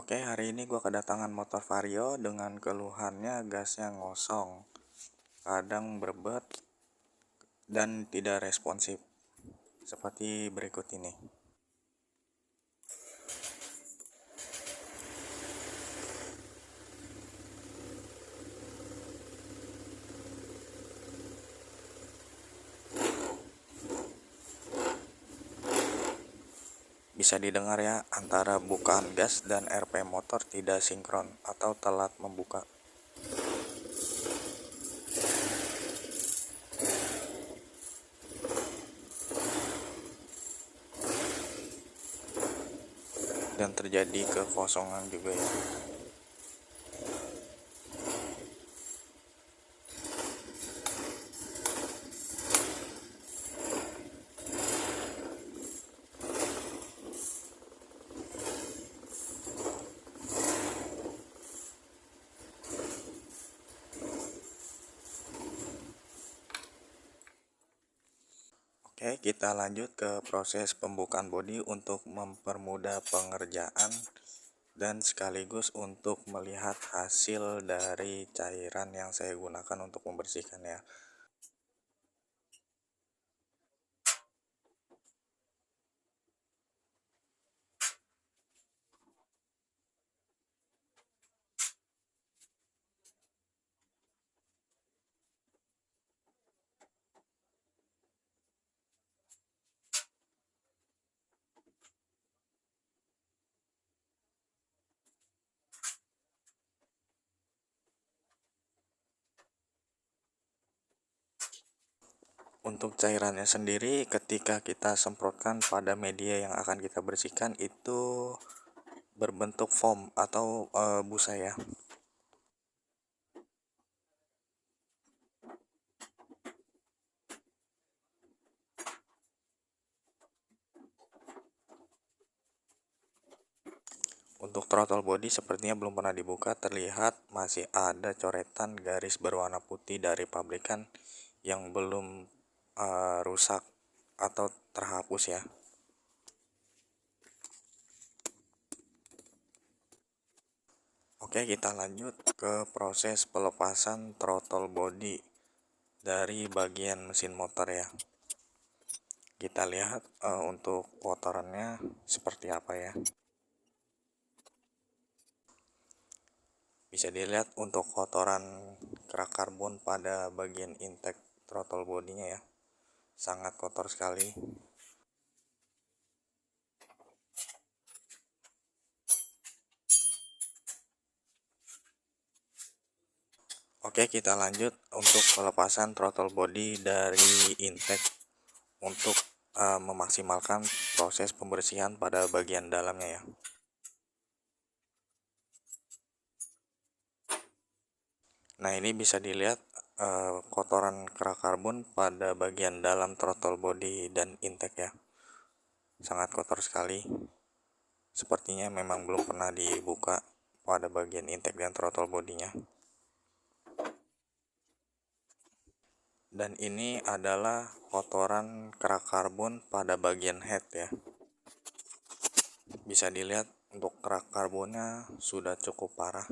Oke, hari ini gue kedatangan motor Vario dengan keluhannya gasnya ngosong, kadang berbet, dan tidak responsif. Seperti berikut ini. Bisa didengar ya, antara bukaan gas dan RPM motor tidak sinkron atau telat membuka. Dan terjadi kekosongan juga ya. Oke, kita lanjut ke proses pembukaan bodi untuk mempermudah pengerjaan dan sekaligus untuk melihat hasil dari cairan yang saya gunakan untuk membersihkan ya. Untuk cairannya sendiri ketika kita semprotkan pada media yang akan kita bersihkan itu berbentuk foam atau busa ya. Untuk throttle body sepertinya belum pernah dibuka, terlihat masih ada coretan garis berwarna putih dari pabrikan yang belum rusak atau terhapus ya. Oke, kita lanjut ke proses pelepasan throttle body dari bagian mesin motor ya. Kita lihat untuk kotorannya seperti apa ya. Bisa dilihat untuk kotoran kerak karbon pada bagian intake throttle bodinya ya, sangat kotor sekali. Oke, kita lanjut untuk pelepasan throttle body dari intake untuk memaksimalkan proses pembersihan pada bagian dalamnya ya. Nah, ini bisa dilihat kotoran kerak karbon pada bagian dalam throttle body dan intake ya, sangat kotor sekali. Sepertinya memang belum pernah dibuka pada bagian intake dan throttle bodinya. Dan ini adalah kotoran kerak karbon pada bagian head ya. Bisa dilihat untuk kerak karbonnya sudah cukup parah.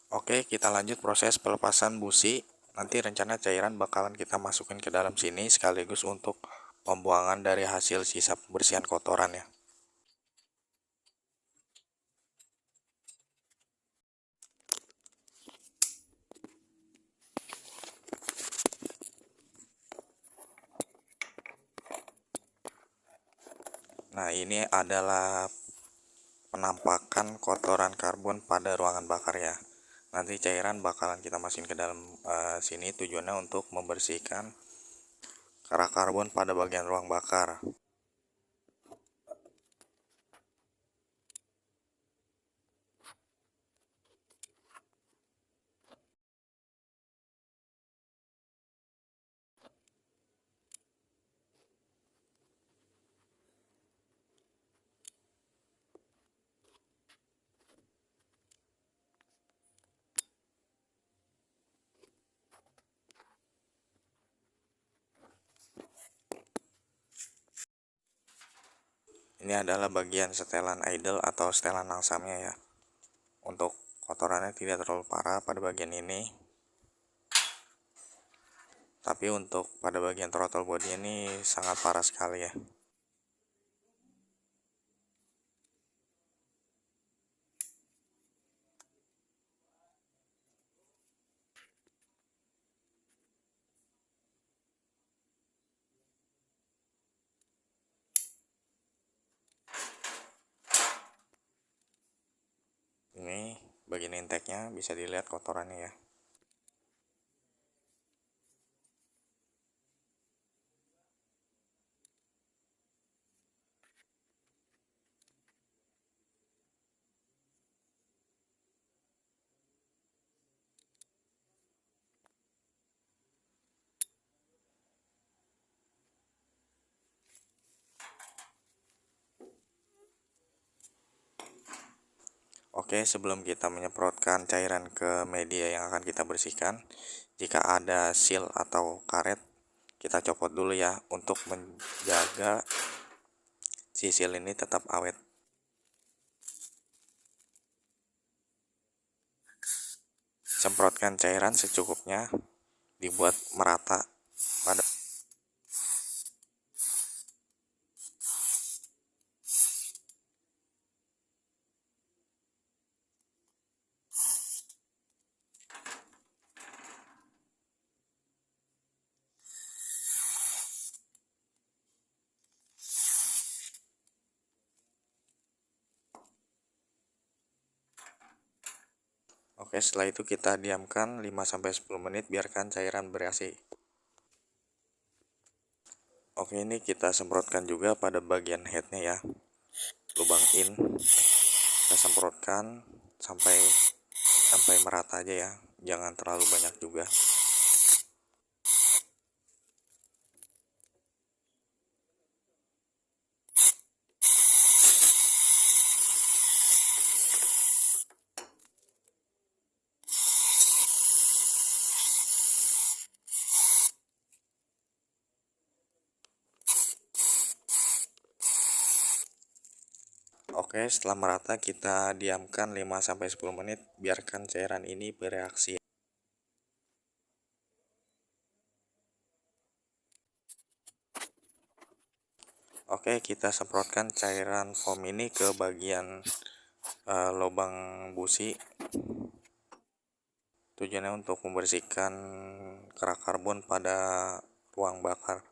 Oke, kita lanjut proses pelepasan busi. Nanti rencana cairan bakalan kita masukin ke dalam sini sekaligus untuk pembuangan dari hasil sisa pembersihan kotoran ya. Nah, ini adalah penampakan kotoran karbon pada ruangan bakar ya. Nanti cairan bakalan kita masukin ke dalam sini, tujuannya untuk membersihkan kerak karbon pada bagian ruang bakar. Ini adalah bagian setelan idle atau setelan langsamnya ya. Untuk kotorannya tidak terlalu parah pada bagian ini, tapi untuk pada bagian throttle body ini sangat parah sekali ya. Ini bagian intake-nya bisa dilihat kotorannya ya. Oke, sebelum kita menyemprotkan cairan ke media yang akan kita bersihkan, jika ada seal atau karet, kita copot dulu ya untuk menjaga si seal ini tetap awet. Semprotkan cairan secukupnya, dibuat merata pada. Oke, setelah itu kita diamkan 5-10 menit, biarkan cairan bereaksi. Oke, ini kita semprotkan juga pada bagian headnya ya, lubang in. Kita semprotkan sampai merata aja ya, jangan terlalu banyak juga. Oke, setelah merata kita diamkan 5-10 menit, biarkan cairan ini bereaksi. Oke, kita semprotkan cairan foam ini ke bagian lubang busi. Tujuannya untuk membersihkan kerak karbon pada ruang bakar.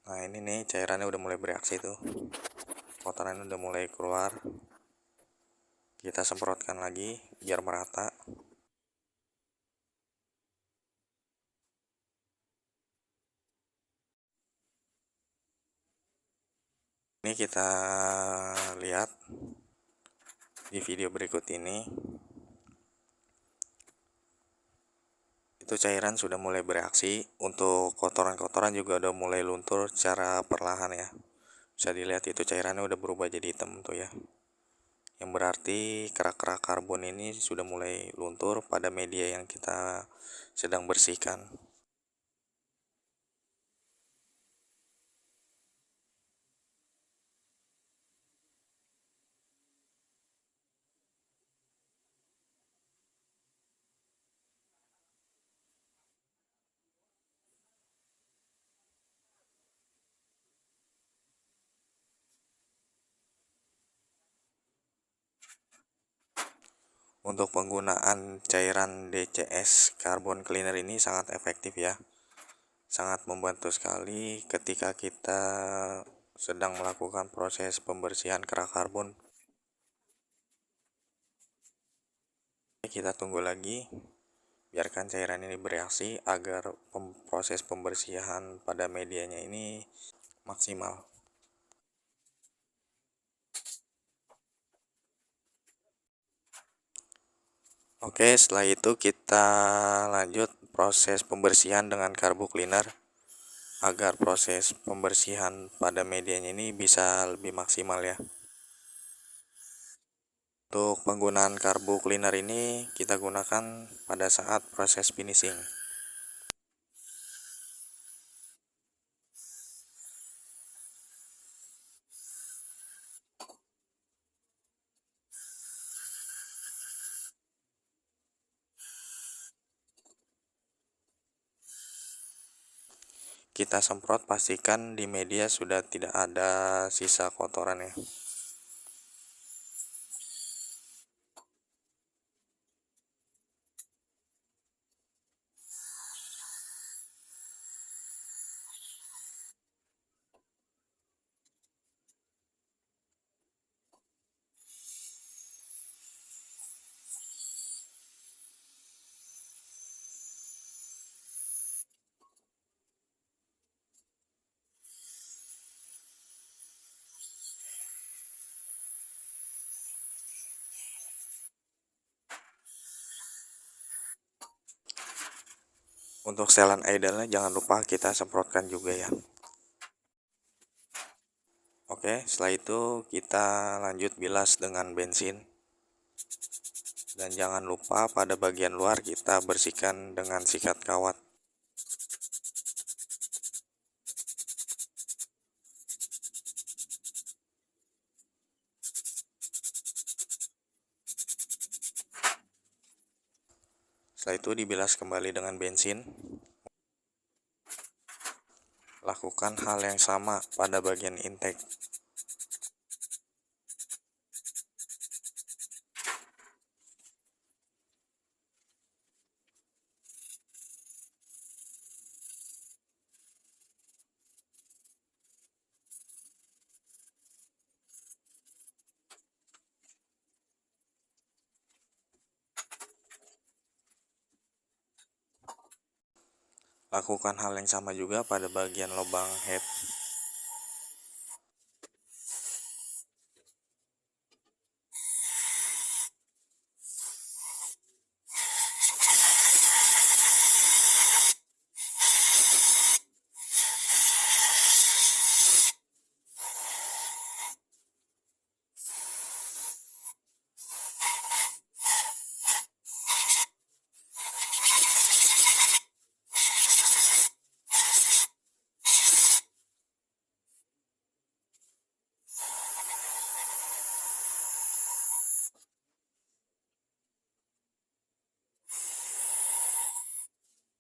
Nah, ini nih cairannya udah mulai bereaksi tuh. Kotorannya udah mulai keluar. Kita semprotkan lagi biar merata. Ini kita lihat di video berikut ini. Itu cairan sudah mulai bereaksi. Untuk kotoran-kotoran juga udah mulai luntur secara perlahan ya. Bisa dilihat itu cairannya udah berubah jadi hitam tuh ya. Yang berarti kerak-kerak karbon ini sudah mulai luntur pada media yang kita sedang bersihkan. Untuk penggunaan cairan DCS Carbon Cleaner ini sangat efektif ya. Sangat membantu sekali ketika kita sedang melakukan proses pembersihan kerak karbon. Kita tunggu lagi, biarkan cairan ini bereaksi agar proses pembersihan pada medianya ini maksimal. Oke, setelah itu kita lanjut proses pembersihan dengan carbo cleaner agar proses pembersihan pada medianya ini bisa lebih maksimal ya. Untuk penggunaan carbo cleaner ini kita gunakan pada saat proses finishing. kita semprot, pastikan di media sudah tidak ada sisa kotoran ya. Untuk setelan idle jangan lupa kita semprotkan juga ya. Oke, setelah itu kita lanjut bilas dengan bensin. Dan jangan lupa pada bagian luar kita bersihkan dengan sikat kawat. Setelah itu dibilas kembali dengan bensin. Lakukan hal yang sama pada bagian intake. Lakukan hal yang sama juga pada bagian lubang head.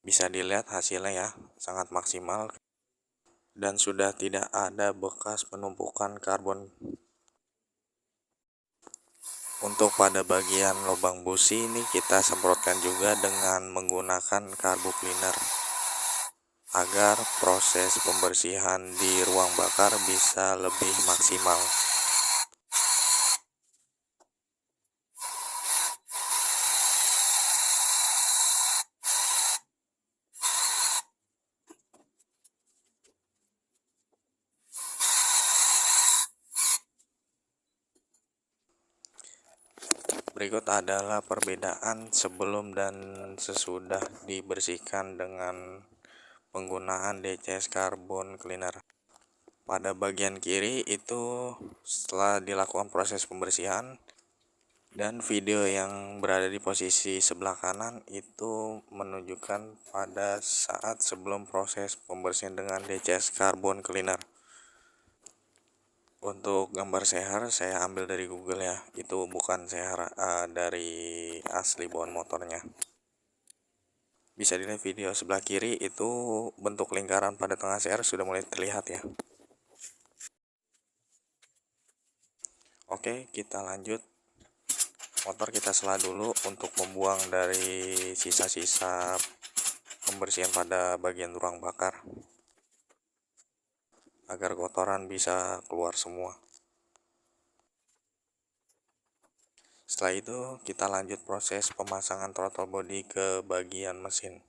Bisa dilihat hasilnya ya, sangat maksimal dan sudah tidak ada bekas penumpukan karbon. Untuk pada bagian lubang busi ini kita semprotkan juga dengan menggunakan karbu cleaner agar proses pembersihan di ruang bakar bisa lebih maksimal. Berikut adalah perbedaan sebelum dan sesudah dibersihkan dengan penggunaan DCS Carbon Cleaner. Pada bagian kiri itu setelah dilakukan proses pembersihan, dan video yang berada di posisi sebelah kanan itu menunjukkan pada saat sebelum proses pembersihan dengan DCS Carbon Cleaner. Untuk gambar sehar saya ambil dari Google ya, itu bukan sehar dari asli bawaan motornya. Bisa dilihat video sebelah kiri itu bentuk lingkaran pada tengah sehar sudah mulai terlihat ya. Oke, kita lanjut. Motor kita sela dulu untuk membuang dari sisa-sisa pembersihan pada bagian ruang bakar agar kotoran bisa keluar semua. Setelah itu kita lanjut proses pemasangan throttle body ke bagian mesin.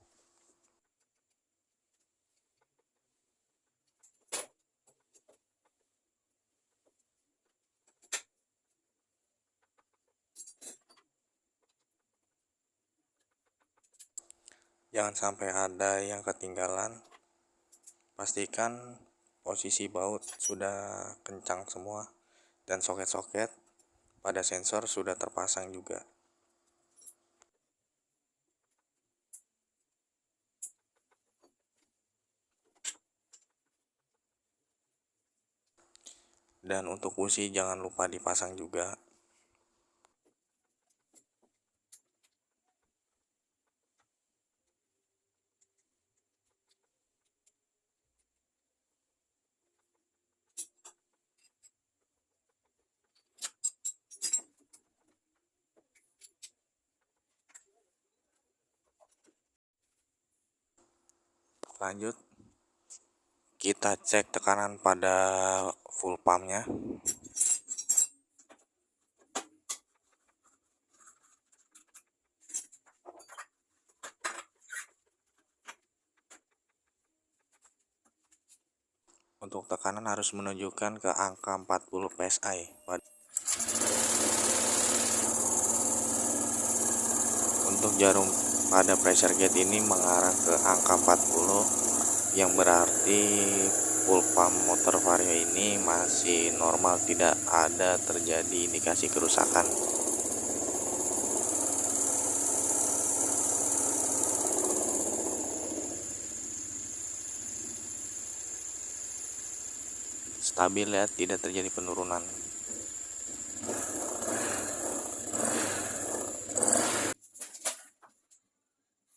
Jangan sampai ada yang ketinggalan. Pastikan posisi baut sudah kencang semua dan soket-soket pada sensor sudah terpasang juga. Dan untuk busi jangan lupa dipasang juga. Lanjut kita cek tekanan pada full pumpnya. Untuk tekanan harus menunjukkan ke angka 40 psi. Untuk jarum pada pressure gauge ini mengarah ke angka 40, yang berarti full pump motor vario ini masih normal, tidak ada terjadi indikasi kerusakan. Stabil ya, tidak terjadi penurunan.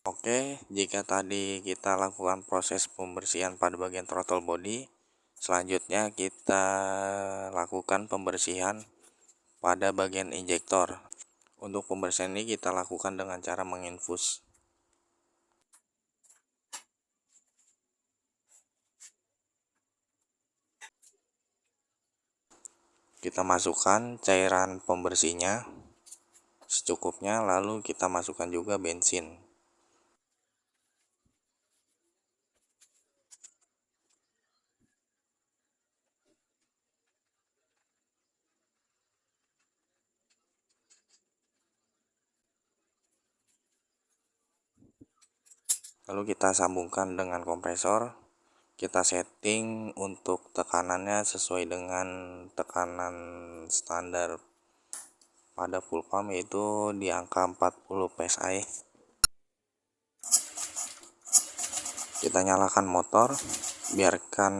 Oke, jika tadi kita lakukan proses pembersihan pada bagian throttle body, selanjutnya kita lakukan pembersihan pada bagian injektor. Untuk pembersihan ini kita lakukan dengan cara menginfus. Kita masukkan cairan pembersihnya secukupnya, lalu kita masukkan juga bensin. Lalu kita sambungkan dengan kompresor. Kita setting untuk tekanannya sesuai dengan tekanan standar pada full pump, yaitu di angka 40 psi. Kita nyalakan motor, biarkan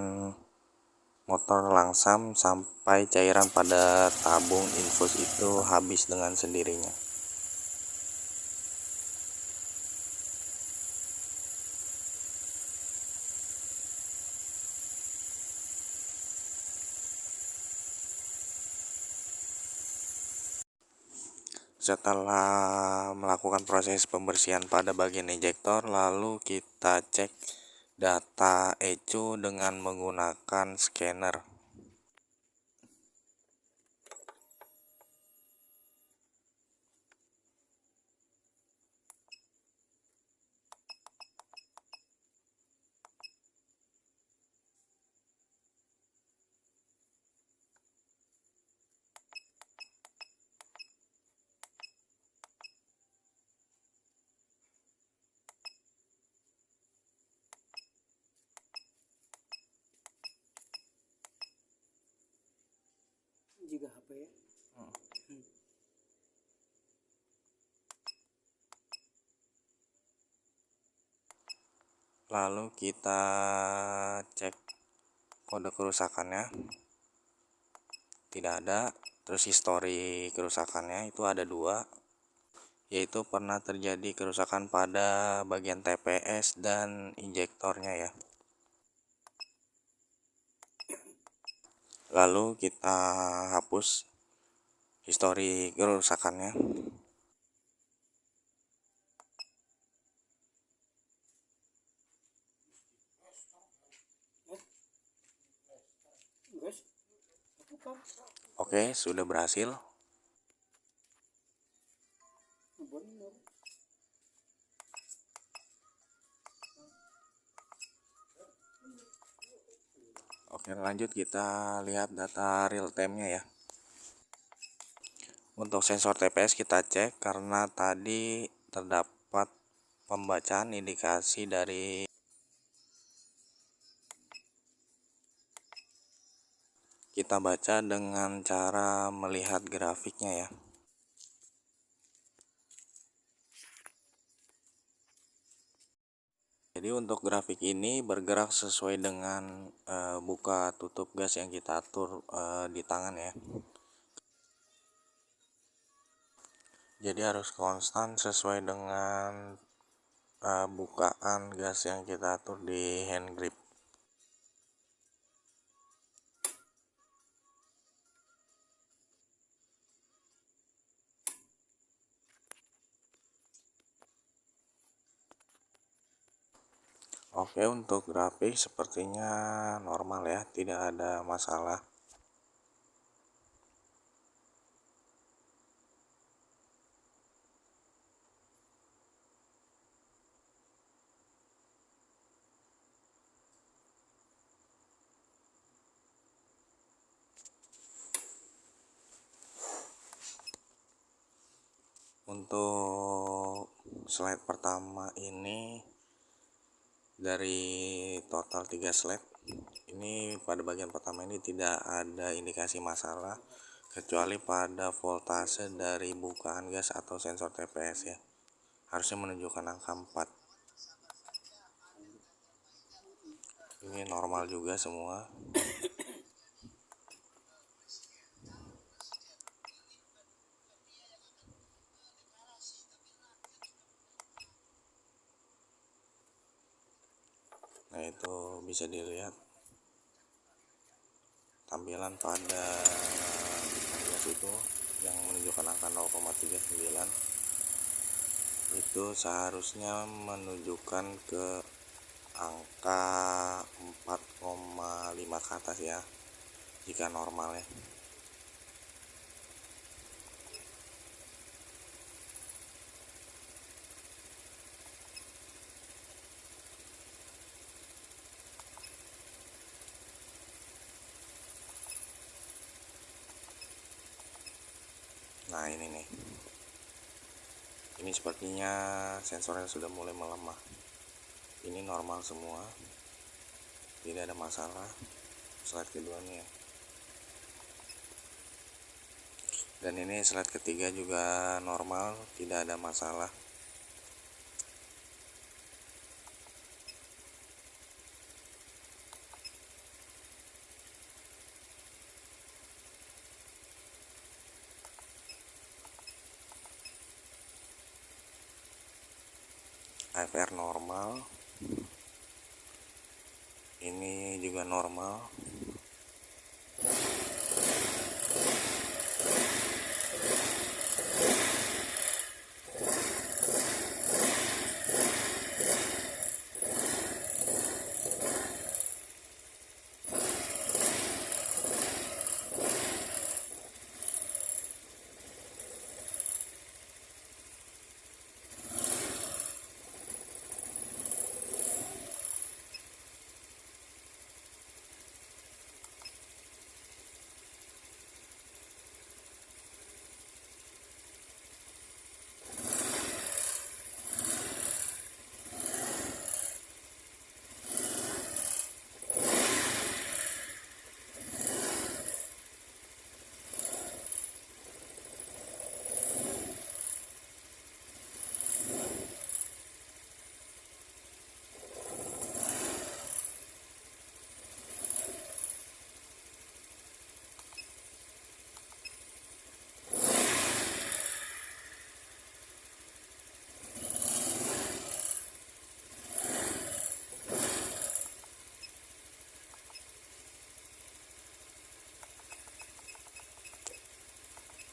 motor langsam sampai cairan pada tabung infus itu habis dengan sendirinya. Setelah melakukan proses pembersihan pada bagian injektor, lalu kita cek data ECU dengan menggunakan scanner. Juga HP ya. Lalu kita cek kode kerusakannya, tidak ada. Terus histori kerusakannya itu ada 2, yaitu pernah terjadi kerusakan pada bagian TPS dan injektornya ya. Lalu kita hapus histori kerusakannya. Oke, sudah berhasil. Oke, lanjut kita lihat data real time-nya ya. Untuk sensor TPS kita cek karena tadi terdapat pembacaan indikasi dari kita baca dengan cara melihat grafiknya ya. Jadi untuk grafik ini bergerak sesuai dengan buka tutup gas yang kita atur di tangan ya. Jadi harus konstan sesuai dengan bukaan gas yang kita atur di hand grip. Oke, untuk grafik sepertinya normal ya, tidak ada masalah. Untuk slide pertama ini, dari total 3 slide ini, pada bagian pertama ini tidak ada indikasi masalah kecuali pada voltase dari bukaan gas atau sensor TPS ya, harusnya menunjukkan angka 4. Ini normal juga semua. Nah, itu bisa dilihat tampilan pada gas itu yang menunjukkan angka 0,39 itu seharusnya menunjukkan ke angka 4,5 ke atas ya, jika normal ya. Nah, ini nih, ini sepertinya sensornya sudah mulai melemah. Ini normal semua, tidak ada masalah. Slide keduanya ya. Dan ini slide ketiga juga normal, tidak ada masalah. AFR normal, ini juga normal.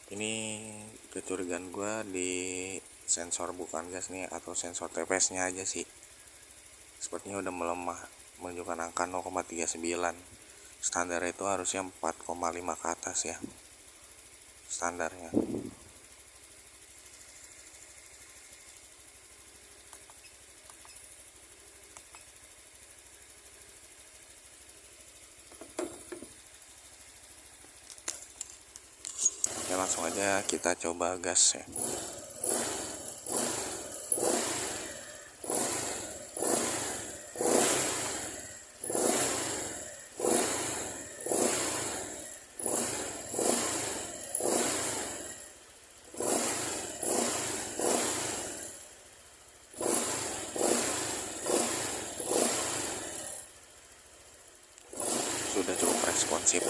Ini kecurigaan gue di sensor bukaan gas nih atau sensor TPS nya aja sih, sepertinya udah melemah, menunjukkan angka 0,39. Standar itu harusnya 4,5 ke atas ya standarnya. Oke, langsung aja kita coba gas ya. Sudah cukup responsif.